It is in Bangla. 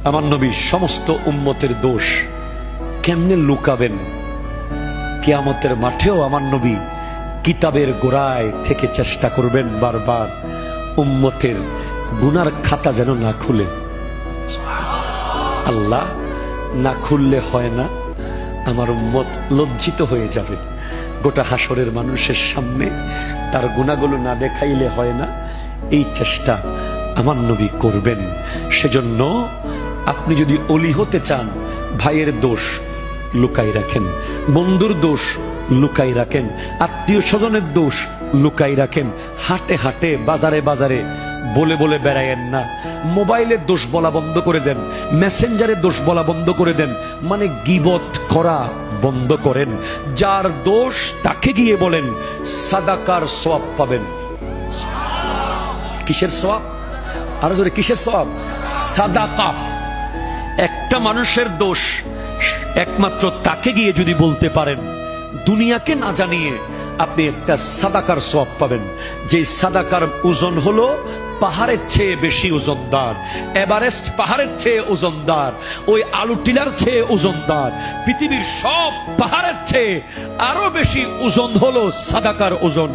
আমার নবী সমস্ত উম্মতের দোষ কেমনে লুকাবেন? কিয়ামতের মাঠেও আমার নবী কিতাবের গোড়ায় থেকে চেষ্টা করবেন বারবার উম্মতের গুনার খাতা যেন না খুলে। আল্লাহ, না খুললে হয় না, আমার উম্মত লজ্জিত হয়ে যাবে। গোটা হাসরের মানুষের সামনে তার গুনাহগুলো না দেখাইলে হয় না, এই চেষ্টা আমার নবী করবেন। সেজন্য আপনি যদি অলি হতে চান, ভাইয়ের দোষ লুকাই রাখেন, বন্ধুর দোষ লুকাই রাখেন, আত্মীয় স্বজনের দোষ লুকাই রাখেন। হাটে হাটে বাজারে বাজারে বলে বলে বেড়ায়েন না। মোবাইলের দোষ বলা বন্ধ করে দেন, মেসেঞ্জারের দোষ বলা বন্ধ করে দেন, মানে গীবত করা বন্ধ করেন। যার দোষ তাকে গিয়ে বলেন, সাদাকার সওয়াব পাবেন। কিসের সওয়াব? আরো জোরে, কিসের সওয়াব? সাদাকা। একটা মানুষের দোষ একমাত্র তাকে গিয়ে যদি বলতে পারেন, দুনিয়াকে না জানিয়ে, আপনি একটা সাদাকার সওয়াব পাবেন। যে সাদাকার ওজন হলো পাহাড়ের চেয়ে বেশি ওজনদার, এভারেস্ট পাহাড়ের চেয়ে ওজনদার, ওই আলু টিলার চেয়ে ওজনদার, পৃথিবীর সব পাহাড়ের চেয়ে আরো বেশি ওজন হলো সাদাকার ওজন।